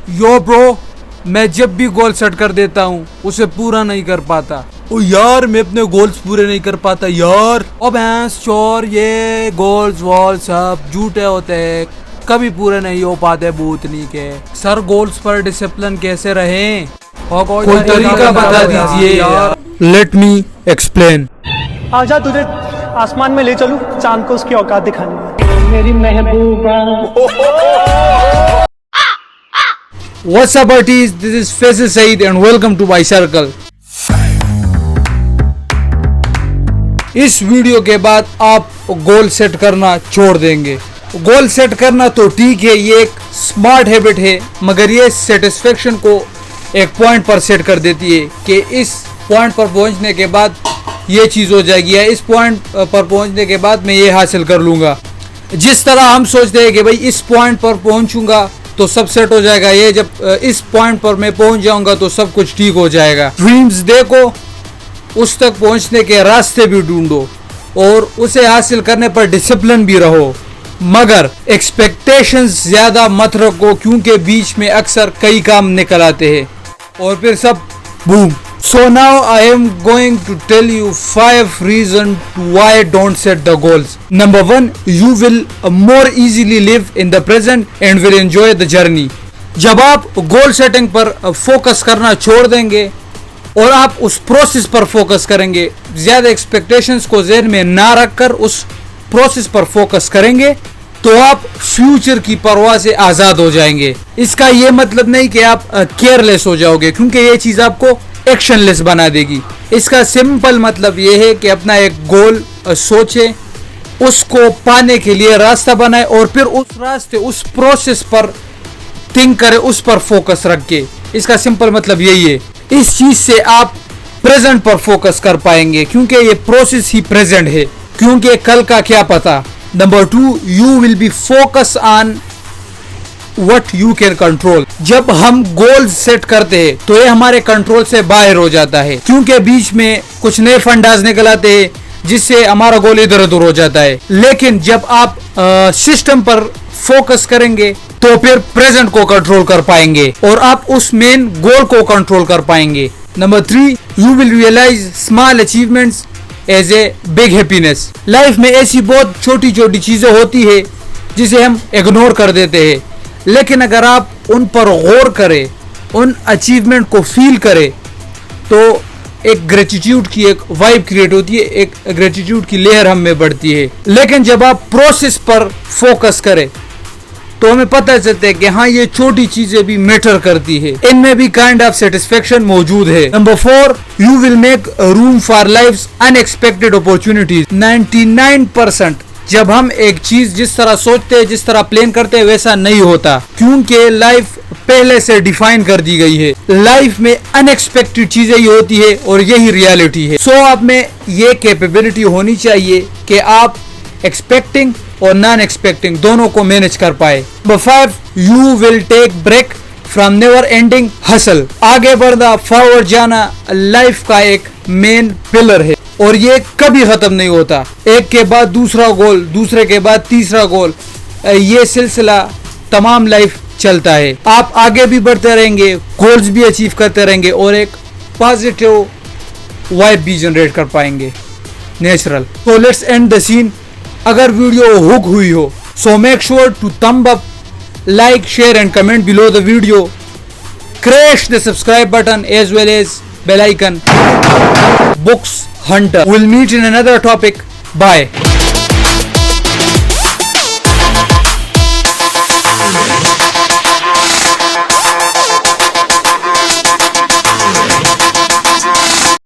यो bro, मैं जब भी गोल सेट कर देता हूँ उसे पूरा नहीं कर पाता। ओ यार, मैं अपने गोल्स पूरे नहीं कर पाता यार। ओ भैंस चोर, ये गोल्स वॉल सब झूठे होते हैं, कभी पूरे नहीं हो पाते भूतनी के। सर, गोल्स पर डिसिप्लिन कैसे रहें? और कोई तरीका बता दीजिए यार। Let me explain. आजा, तुझे आसमान में ले चलूं, चांद को उसकी औकात दिखानी। मेरी महबूबा। What's up buddies, this is Faisal Saeed and welcome to my circle। इस वीडियो के बाद आप गोल सेट करना छोड़ देंगे। गोल सेट करना तो ठीक है, ये एक स्मार्ट हैबिट है, मगर ये सेटिस्फेक्शन को एक पॉइंट पर सेट कर देती है कि इस पॉइंट पर पहुंचने के बाद ये चीज़ हो जाएगी, या इस पॉइंट पर पहुंचने के बाद मैं ये हासिल कर लूँगा। जिस तरह हम सोचते हैं कि भाई इस पॉइंट पर पहुंचूंगा तो सब सेट हो जाएगा, ये जब इस पॉइंट पर मैं पहुंच जाऊंगा तो सब कुछ ठीक हो जाएगा। ड्रीम्स देखो, उस तक पहुंचने के रास्ते भी ढूंढो और उसे हासिल करने पर डिसिप्लिन भी रहो, मगर एक्सपेक्टेशंस ज़्यादा मत रखो, क्योंकि बीच में अक्सर कई काम निकल आते हैं और फिर सब boom. So now I am going to tell you 5 reasons why don't set the goals. Number 1, you will more easily live in the present and will enjoy the journey. जब आप गोल सेटिंग पर focus करना छोड़ देंगे और आप उस process पर फोकस करेंगे, ज़्यादा एक्सपेक्टेशंस को ज़हन में ना रखकर उस प्रोसेस पर फोकस करेंगे, तो आप फ्यूचर की परवाह से आज़ाद हो जाएंगे। इसका ये मतलब नहीं कि आप केयरलेस हो जाओगे, क्योंकि ये चीज़ आपको एक्शनलेस बना देगी। इसका सिंपल मतलब ये है कि अपना एक गोल सोचे, उसको पाने के लिए रास्ता बनाए और फिर उस रास्ते, उस प्रोसेस पर थिंक करे, उस पर फोकस रख के। इसका सिंपल मतलब यही है। इस चीज से आप प्रेजेंट पर फोकस कर पाएंगे, क्योंकि ये प्रोसेस ही प्रेजेंट है, क्योंकि कल का क्या पता। Number 2, you will be focus on What you can control। जब हम गोल सेट करते हैं तो ये हमारे कंट्रोल से बाहर हो जाता है, क्योंकि बीच में कुछ नए फंडाज निकल आते हैं जिससे हमारा गोल इधर उधर हो जाता है। लेकिन जब आप सिस्टम पर फोकस करेंगे तो फिर प्रेजेंट को कंट्रोल कर पाएंगे और आप उस मेन गोल को कंट्रोल कर पाएंगे। Number 3, you will realise small achievements as a big happiness. Life में ऐसी बहुत छोटी छोटी चीजें होती है जिसे हम इग्नोर कर देते हैं, लेकिन अगर आप उन पर गौर करें, उन अचीवमेंट को फील करें, तो एक ग्रेटिट्यूड की एक वाइब क्रिएट होती है, एक ग्रेटिट्यूड की लेयर हम में बढ़ती है। लेकिन जब आप प्रोसेस पर फोकस करें तो हमें पता चलता है कि हाँ, ये छोटी चीजें भी मैटर करती है, इनमें भी काइंड ऑफ सेटिस्फेक्शन मौजूद है। Number 4, you will make room for life's unexpected opportunities. 99% जब हम एक चीज जिस तरह सोचते हैं, जिस तरह प्लान करते हैं, वैसा नहीं होता, क्योंकि लाइफ पहले से डिफाइन कर दी गई है। लाइफ में अनएक्सपेक्टेड चीजें ही होती है और यही रियलिटी है। सो आप में ये कैपेबिलिटी होनी चाहिए कि आप एक्सपेक्टिंग और नॉन एक्सपेक्टिंग दोनों को मैनेज कर पाए। Number 5, you will take break from never ending hustle. आगे बढ़ना, फॉरवर्ड जाना लाइफ का एक मेन पिलर है और ये कभी खत्म नहीं होता। एक के बाद दूसरा गोल, दूसरे के बाद तीसरा गोल, ये सिलसिला तमाम लाइफ चलता है। आप आगे भी बढ़ते रहेंगे, गोल्स भी अचीव करते रहेंगे और एक पॉजिटिव वाइब भी जनरेट कर पाएंगे, नेचुरल। तो लेट्स एंड द सीन। अगर वीडियो हुक हुई हो so make sure to thumb up, like, share and comment below the video. Crash the subscribe button as well as bell icon. Books Hunter. We'll meet in another topic. Bye.